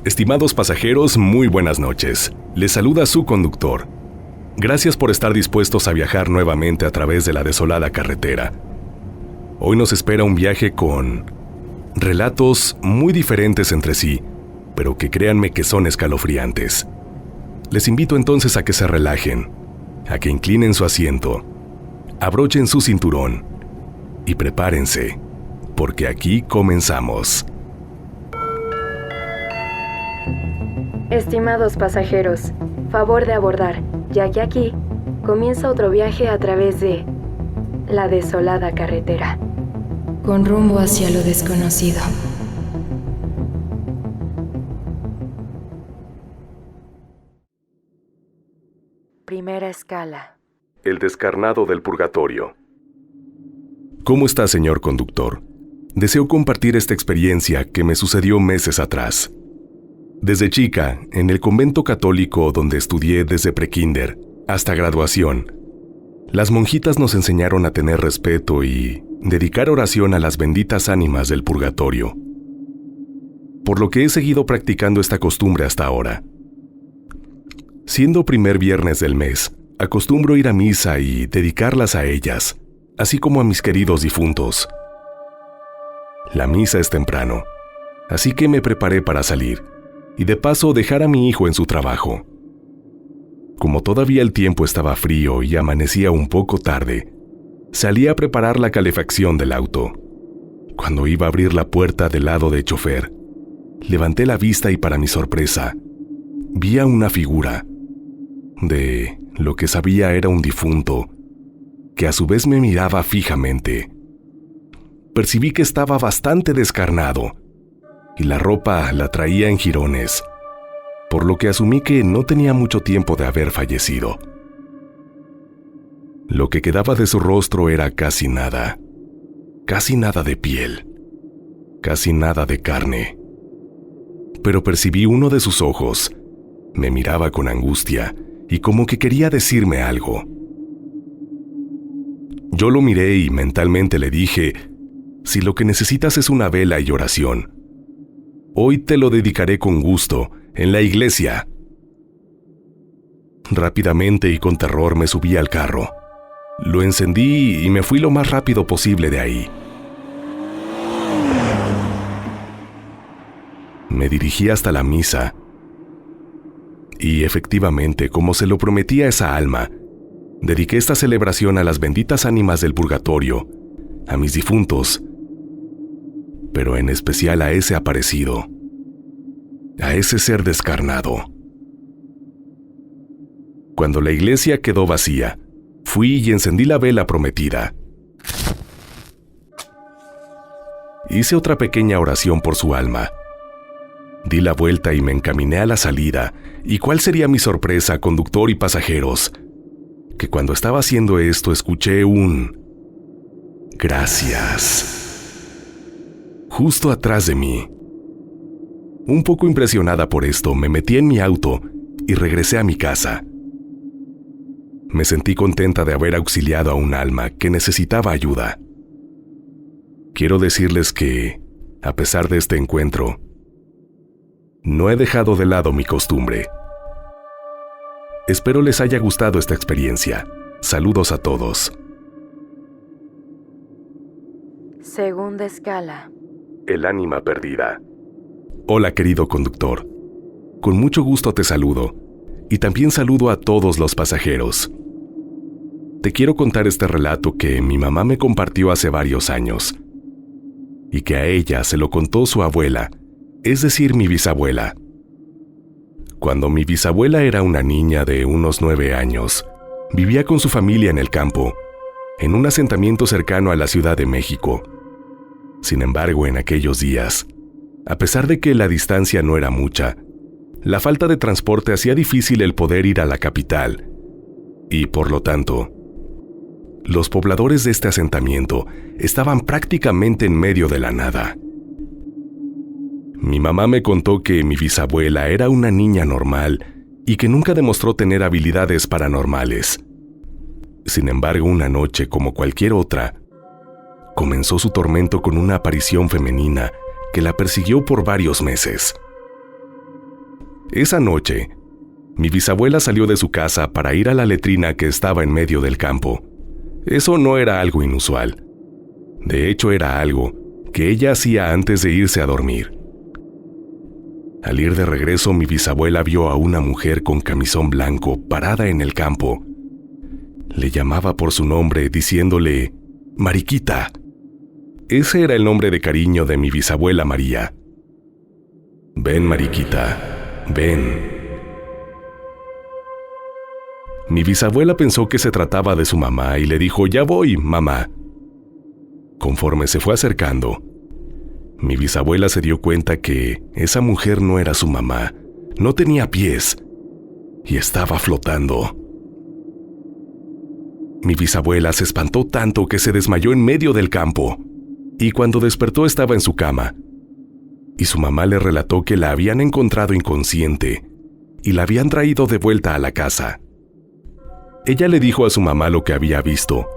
Estimados pasajeros, muy buenas noches. Les saluda su conductor. Gracias por estar dispuestos a viajar nuevamente a través de la desolada carretera. Hoy nos espera un viaje con relatos muy diferentes entre sí, pero que créanme que son escalofriantes. Les invito entonces a que se relajen, a que inclinen su asiento, abrochen su cinturón y prepárense, porque aquí comenzamos. Estimados pasajeros, favor de abordar, ya que aquí comienza otro viaje a través de la desolada carretera, con rumbo hacia lo desconocido. Primera escala. El descarnado del purgatorio. ¿Cómo está, señor conductor? Deseo compartir esta experiencia que me sucedió meses atrás. Desde chica, en el convento católico donde estudié desde prekinder hasta graduación, las monjitas nos enseñaron a tener respeto y dedicar oración a las benditas ánimas del purgatorio, por lo que he seguido practicando esta costumbre hasta ahora. Siendo primer viernes del mes, acostumbro ir a misa y dedicarlas a ellas, así como a mis queridos difuntos. La misa es temprano, así que me preparé para salir y de paso dejar a mi hijo en su trabajo. Como todavía el tiempo estaba frío y amanecía un poco tarde, salí a preparar la calefacción del auto. Cuando iba a abrir la puerta del lado del chofer, levanté la vista y para mi sorpresa, vi a una figura, de lo que sabía era un difunto, que a su vez me miraba fijamente. Percibí que estaba bastante descarnado, y la ropa la traía en jirones, por lo que asumí que no tenía mucho tiempo de haber fallecido. Lo que quedaba de su rostro era casi nada de piel, casi nada de carne. Pero percibí uno de sus ojos, me miraba con angustia y como que quería decirme algo. Yo lo miré y mentalmente le dije, si lo que necesitas es una vela y oración, hoy te lo dedicaré con gusto, en la iglesia. Rápidamente y con terror me subí al carro. Lo encendí y me fui lo más rápido posible de ahí. Me dirigí hasta la misa. Y efectivamente, como se lo prometí a esa alma, dediqué esta celebración a las benditas ánimas del purgatorio, a mis difuntos, pero en especial a ese aparecido, a ese ser descarnado. Cuando la iglesia quedó vacía, fui y encendí la vela prometida. Hice otra pequeña oración por su alma. Di la vuelta y me encaminé a la salida, y cuál sería mi sorpresa, conductor y pasajeros, que cuando estaba haciendo esto escuché un gracias justo atrás de mí. Un poco impresionada por esto, me metí en mi auto y regresé a mi casa. Me sentí contenta de haber auxiliado a un alma que necesitaba ayuda. Quiero decirles que, a pesar de este encuentro, no he dejado de lado mi costumbre. Espero les haya gustado esta experiencia. Saludos a todos. Segunda escala. El ánima perdida. Hola, querido conductor. Con mucho gusto te saludo, y también saludo a todos los pasajeros. Te quiero contar este relato que mi mamá me compartió hace varios años, y que a ella se lo contó su abuela, es decir, mi bisabuela. Cuando mi bisabuela era una niña de unos 9 años, vivía con su familia en el campo, en un asentamiento cercano a la Ciudad de México. Sin embargo, en aquellos días, a pesar de que la distancia no era mucha, la falta de transporte hacía difícil el poder ir a la capital, y por lo tanto, los pobladores de este asentamiento estaban prácticamente en medio de la nada. Mi mamá me contó que mi bisabuela era una niña normal y que nunca demostró tener habilidades paranormales. Sin embargo, una noche, como cualquier otra, comenzó su tormento con una aparición femenina que la persiguió por varios meses. Esa noche, mi bisabuela salió de su casa para ir a la letrina que estaba en medio del campo. Eso no era algo inusual. De hecho, era algo que ella hacía antes de irse a dormir. Al ir de regreso, mi bisabuela vio a una mujer con camisón blanco parada en el campo. Le llamaba por su nombre, diciéndole, «Mariquita». Ese era el nombre de cariño de mi bisabuela María. «Ven, Mariquita, ven». Mi bisabuela pensó que se trataba de su mamá y le dijo, «Ya voy, mamá». Conforme se fue acercando, mi bisabuela se dio cuenta que esa mujer no era su mamá, no tenía pies y estaba flotando. Mi bisabuela se espantó tanto que se desmayó en medio del campo y cuando despertó estaba en su cama y su mamá le relató que la habían encontrado inconsciente y la habían traído de vuelta a la casa. Ella le dijo a su mamá lo que había visto,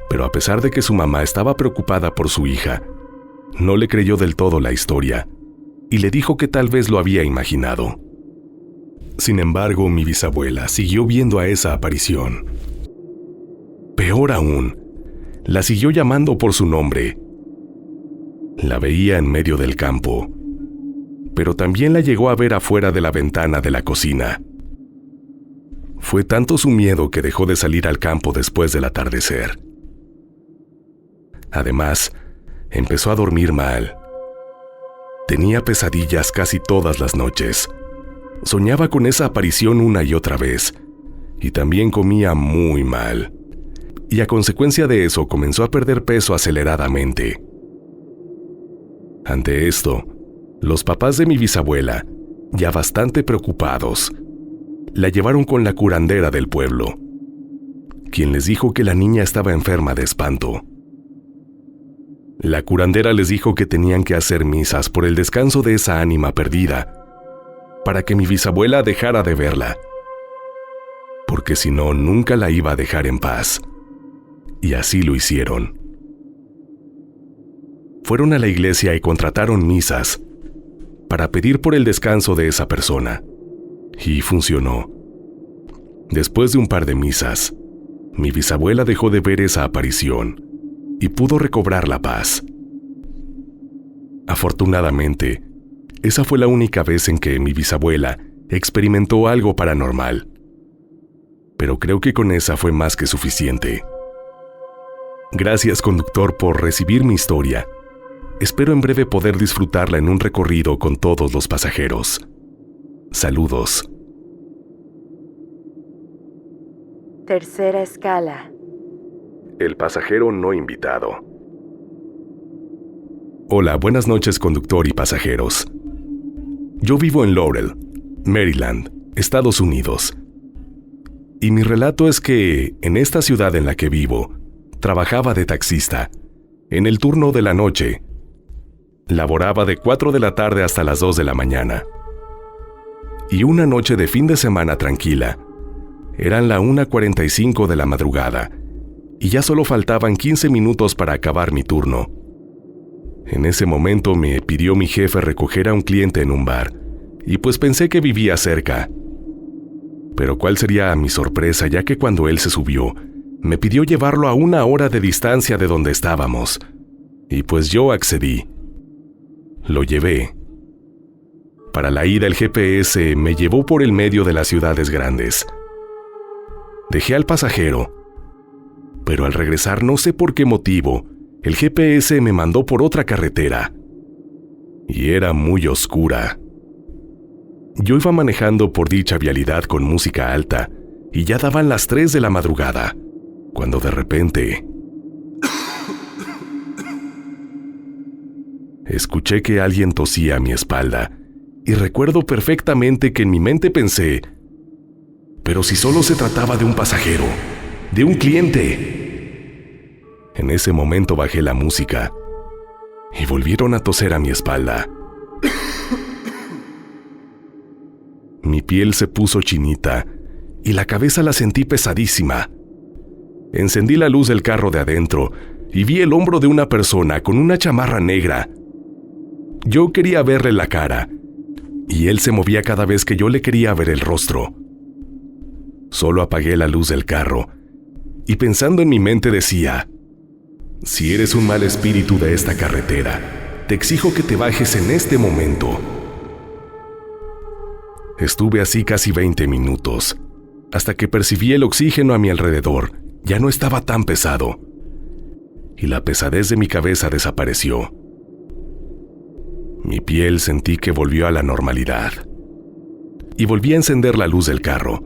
pero a pesar de que su mamá estaba preocupada por su hija, no le creyó del todo la historia y le dijo que tal vez lo había imaginado. Sin embargo, mi bisabuela siguió viendo a esa aparición. Peor aún, la siguió llamando por su nombre. La veía en medio del campo, pero también la llegó a ver afuera de la ventana de la cocina. Fue tanto su miedo que dejó de salir al campo después del atardecer. Además, empezó a dormir mal. Tenía pesadillas casi todas las noches. Soñaba con esa aparición una y otra vez, y también comía muy mal. Y a consecuencia de eso comenzó a perder peso aceleradamente. Ante esto, los papás de mi bisabuela, ya bastante preocupados, la llevaron con la curandera del pueblo, quien les dijo que la niña estaba enferma de espanto. La curandera les dijo que tenían que hacer misas por el descanso de esa ánima perdida, para que mi bisabuela dejara de verla, porque si no, nunca la iba a dejar en paz. Y así lo hicieron. Fueron a la iglesia y contrataron misas para pedir por el descanso de esa persona. Y funcionó. Después de un par de misas, mi bisabuela dejó de ver esa aparición y pudo recobrar la paz. Afortunadamente, esa fue la única vez en que mi bisabuela experimentó algo paranormal. Pero creo que con esa fue más que suficiente. Gracias, conductor, por recibir mi historia. Espero en breve poder disfrutarla en un recorrido con todos los pasajeros. Saludos. Tercera escala. El pasajero no invitado. Hola, buenas noches, conductor y pasajeros. Yo vivo en Laurel, Maryland, Estados Unidos. Y mi relato es que, en esta ciudad en la que vivo, trabajaba de taxista, en el turno de la noche. Laboraba de 4 de la tarde hasta las 2 de la mañana. Y una noche de fin de semana tranquila, eran la 1:45 de la madrugada, y ya solo faltaban 15 minutos para acabar mi turno. En ese momento me pidió mi jefe recoger a un cliente en un bar, y pues pensé que vivía cerca. Pero cuál sería mi sorpresa, ya que cuando él se subió, me pidió llevarlo a 1 hora de distancia de donde estábamos, y pues yo accedí. Lo llevé. Para la ida el GPS me llevó por el medio de las ciudades grandes. Dejé al pasajero, pero al regresar no sé por qué motivo, el GPS me mandó por otra carretera. Y era muy oscura. Yo iba manejando por dicha vialidad con música alta, y ya daban las 3 de la madrugada, cuando de repente escuché que alguien tosía a mi espalda, y recuerdo perfectamente que en mi mente pensé, pero si solo se trataba de un pasajero, de un cliente. En ese momento bajé la música, y volvieron a toser a mi espalda. Mi piel se puso chinita, y la cabeza la sentí pesadísima. Encendí la luz del carro de adentro, y vi el hombro de una persona con una chamarra negra. Yo quería verle la cara, y él se movía cada vez que yo le quería ver el rostro. Solo apagué la luz del carro y pensando en mi mente decía: si eres un mal espíritu de esta carretera, te exijo que te bajes en este momento. Estuve así casi 20 minutos, hasta que percibí el oxígeno a mi alrededor. Ya no estaba tan pesado, y la pesadez de mi cabeza desapareció. Mi piel sentí que volvió a la normalidad, y volví a encender la luz del carro.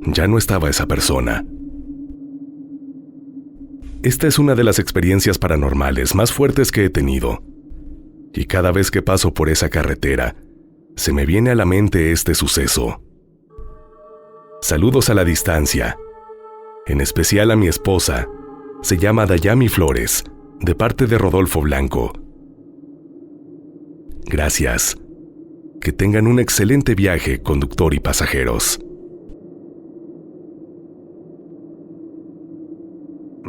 Ya no estaba esa persona. Esta es una de las experiencias paranormales más fuertes que he tenido, y cada vez que paso por esa carretera, se me viene a la mente este suceso. Saludos a la distancia, en especial a mi esposa, se llama Dayami Flores, de parte de Rodolfo Blanco. Gracias. Que tengan un excelente viaje, conductor y pasajeros.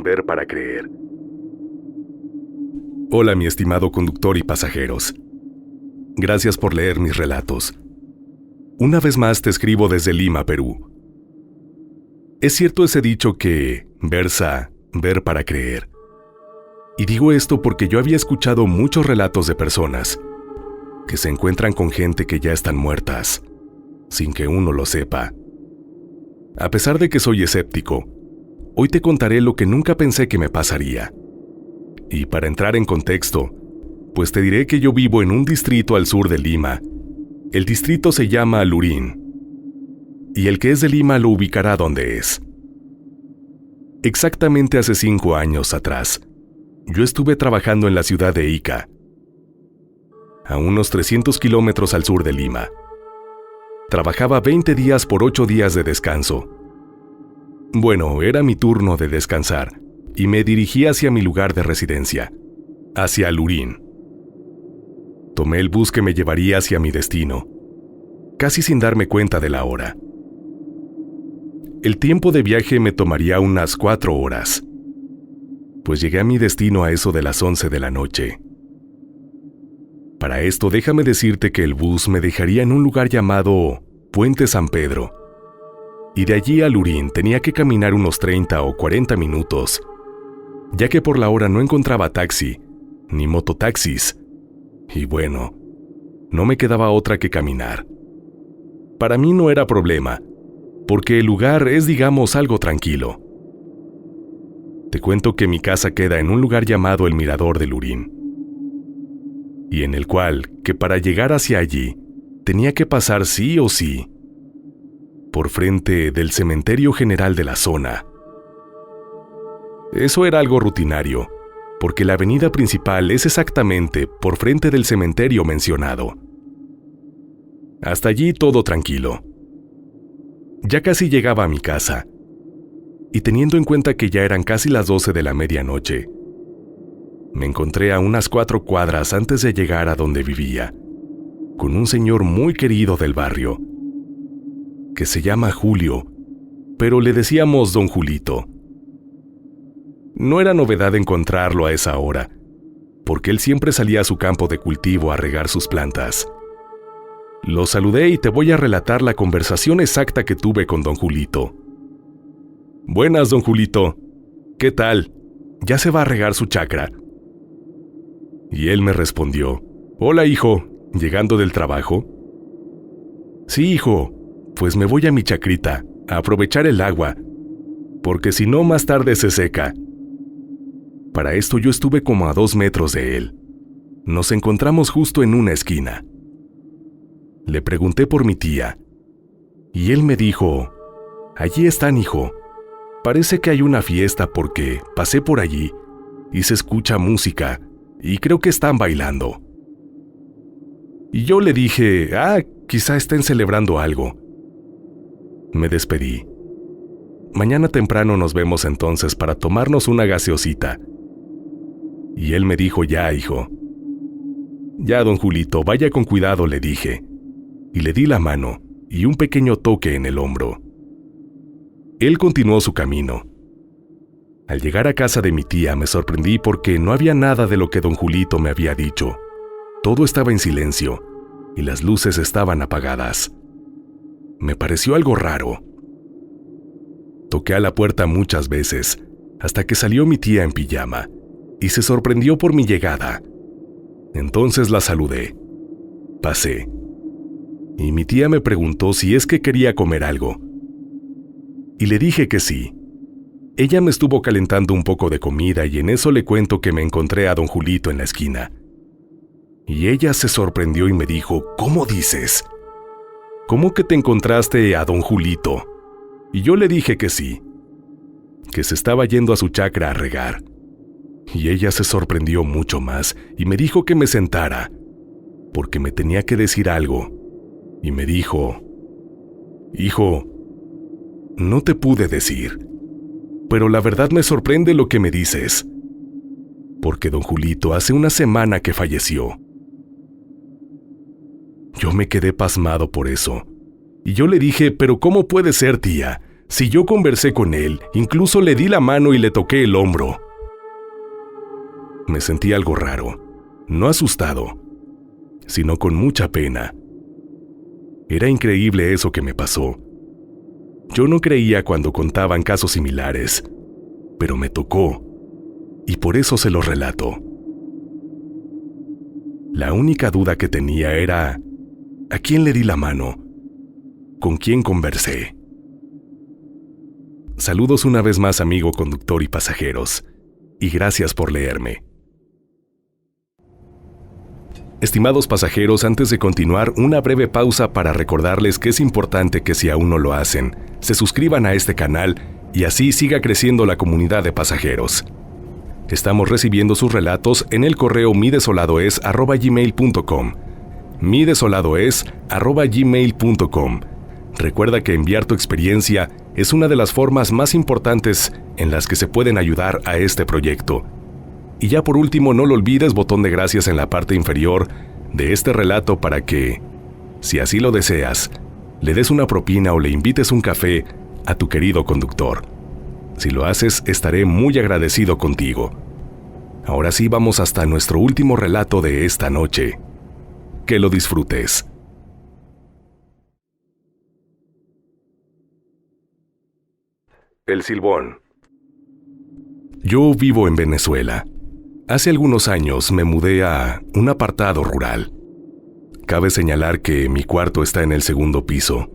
Ver para creer. Hola, mi estimado conductor y pasajeros. Gracias por leer mis relatos. Una vez más te escribo desde Lima, Perú. Es cierto ese dicho que versa, ver para creer. Y digo esto porque yo había escuchado muchos relatos de personas que se encuentran con gente que ya están muertas, sin que uno lo sepa. A pesar de que soy escéptico, hoy te contaré lo que nunca pensé que me pasaría. Y para entrar en contexto, pues te diré que yo vivo en un distrito al sur de Lima. El distrito se llama Lurín, y el que es de Lima lo ubicará donde es. Exactamente hace 5 años atrás, yo estuve trabajando en la ciudad de Ica, a unos 300 kilómetros al sur de Lima. Trabajaba 20 días por 8 días de descanso. Bueno, era mi turno de descansar, y me dirigí hacia mi lugar de residencia, hacia Lurín. Tomé el bus que me llevaría hacia mi destino, casi sin darme cuenta de la hora. El tiempo de viaje me tomaría unas 4 horas, pues llegué a mi destino a eso de las 11 de la noche. Para esto déjame decirte que el bus me dejaría en un lugar llamado Puente San Pedro, y de allí a Lurín tenía que caminar unos 30 o 40 minutos, ya que por la hora no encontraba taxi, ni mototaxis, y bueno, no me quedaba otra que caminar. Para mí no era problema, porque el lugar es, digamos, algo tranquilo. Te cuento que mi casa queda en un lugar llamado el Mirador de Lurín, y en el cual, que para llegar hacia allí, tenía que pasar sí o sí por frente del cementerio general de la zona. Eso era algo rutinario, porque la avenida principal es exactamente por frente del cementerio mencionado. Hasta allí todo tranquilo. Ya casi llegaba a mi casa, y teniendo en cuenta que ya eran casi las 12 de la medianoche, me encontré a unas 4 cuadras antes de llegar a donde vivía, con un señor muy querido del barrio, que se llama Julio, pero le decíamos Don Julito. No era novedad encontrarlo a esa hora, porque él siempre salía a su campo de cultivo a regar sus plantas. Lo saludé y te voy a relatar la conversación exacta que tuve con Don Julito. Buenas, Don Julito. ¿Qué tal? ¿Ya se va a regar su chacra? Y él me respondió: Hola, hijo, ¿llegando del trabajo? Sí, hijo, pues me voy a mi chacrita, a aprovechar el agua, porque si no más tarde se seca. Para esto yo estuve como a 2 metros de él. Nos encontramos justo en una esquina. Le pregunté por mi tía, y él me dijo: Allí están, hijo. Parece que hay una fiesta porque pasé por allí y se escucha música, y creo que están bailando. Y yo le dije: quizá estén celebrando algo. Me despedí. Mañana temprano nos vemos entonces para tomarnos una gaseosita. Y él me dijo: Ya, hijo. Ya, don Julito, vaya con cuidado, le dije. Y le di la mano y un pequeño toque en el hombro. Él continuó su camino. Al llegar a casa de mi tía me sorprendí porque no había nada de lo que don Julito me había dicho. Todo estaba en silencio, y las luces estaban apagadas. Me pareció algo raro. Toqué a la puerta muchas veces, hasta que salió mi tía en pijama, y se sorprendió por mi llegada. Entonces la saludé. Pasé. Y mi tía me preguntó si es que quería comer algo. Y le dije que sí. Ella me estuvo calentando un poco de comida y en eso le cuento que me encontré a don Julito en la esquina. Y ella se sorprendió y me dijo, ¿cómo dices? ¿Cómo que te encontraste a don Julito? Y yo le dije que sí, que se estaba yendo a su chacra a regar. Y ella se sorprendió mucho más y me dijo que me sentara, porque me tenía que decir algo. Y me dijo, hijo, no te pude decir, pero la verdad me sorprende lo que me dices, porque don Julito hace una semana que falleció. Yo me quedé pasmado por eso, y yo le dije, pero ¿cómo puede ser, tía? Si yo conversé con él, incluso le di la mano y le toqué el hombro. Me sentí algo raro, no asustado, sino con mucha pena. Era increíble eso que me pasó. Yo no creía cuando contaban casos similares, pero me tocó, y por eso se los relato. La única duda que tenía era, ¿a quién le di la mano? ¿Con quién conversé? Saludos una vez más, amigo conductor y pasajeros, y gracias por leerme. Estimados pasajeros, antes de continuar, una breve pausa para recordarles que es importante que si aún no lo hacen, se suscriban a este canal y así siga creciendo la comunidad de pasajeros. Estamos recibiendo sus relatos en el correo midesoladoes@gmail.com. midesoladoes@gmail.com. Recuerda que enviar tu experiencia es una de las formas más importantes en las que se pueden ayudar a este proyecto. Y ya por último, no lo olvides, botón de gracias en la parte inferior de este relato para que, si así lo deseas, le des una propina o le invites un café a tu querido conductor. Si lo haces, estaré muy agradecido contigo. Ahora sí, vamos hasta nuestro último relato de esta noche. Que lo disfrutes. El Silbón. Yo vivo en Venezuela. Hace algunos años me mudé a un apartado rural. Cabe señalar que mi cuarto está en el segundo piso.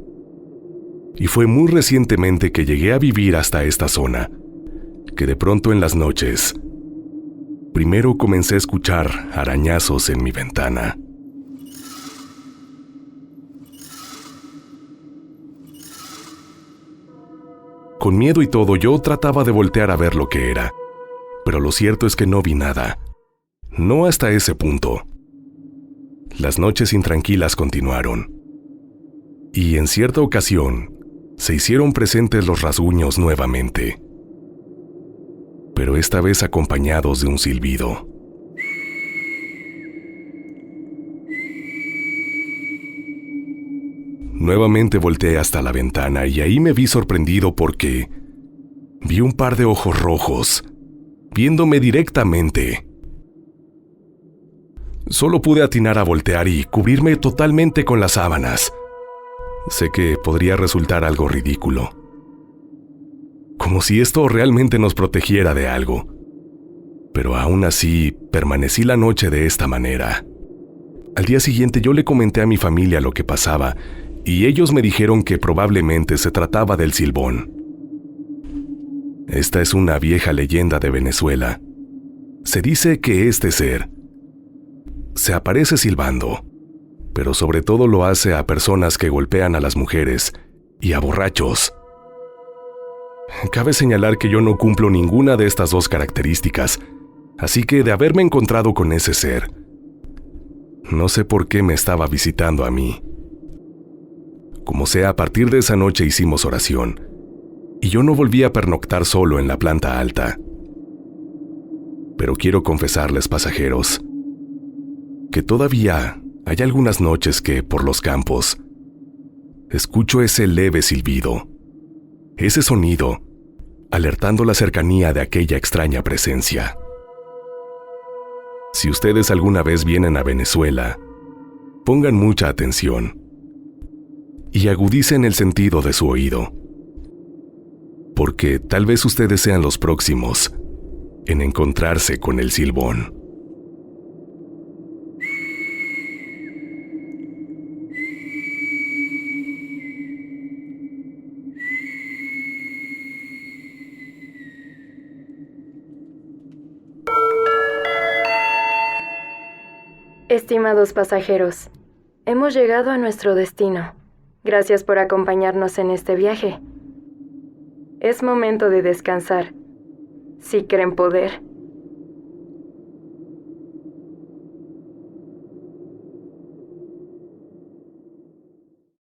Y fue muy recientemente que llegué a vivir hasta esta zona, que de pronto en las noches, primero comencé a escuchar arañazos en mi ventana. Con miedo y todo, yo trataba de voltear a ver lo que era. Pero lo cierto es que no vi nada. No hasta ese punto. Las noches intranquilas continuaron. Y en cierta ocasión, se hicieron presentes los rasguños nuevamente. Pero esta vez acompañados de un silbido. Nuevamente volteé hasta la ventana y ahí me vi sorprendido porque vi un par de ojos rojos viéndome directamente. Solo pude atinar a voltear y cubrirme totalmente con las sábanas. Sé que podría resultar algo ridículo. Como si esto realmente nos protegiera de algo. Pero aún así, permanecí la noche de esta manera. Al día siguiente yo le comenté a mi familia lo que pasaba, y ellos me dijeron que probablemente se trataba del Silbón. Esta es una vieja leyenda de Venezuela. Se dice que este ser se aparece silbando, pero sobre todo lo hace a personas que golpean a las mujeres y a borrachos. Cabe señalar que yo no cumplo ninguna de estas dos características, así que de haberme encontrado con ese ser, no sé por qué me estaba visitando a mí. Como sea, a partir de esa noche hicimos oración, y yo no volví a pernoctar solo en la planta alta. Pero quiero confesarles, pasajeros, que todavía hay algunas noches que, por los campos, escucho ese leve silbido, ese sonido, alertando la cercanía de aquella extraña presencia. Si ustedes alguna vez vienen a Venezuela, Pongan mucha atención y agudicen el sentido de su oído, porque tal vez ustedes sean los próximos en encontrarse con el silbón. Estimados pasajeros, hemos llegado a nuestro destino. Gracias por acompañarnos en este viaje. Es momento de descansar, si creen poder.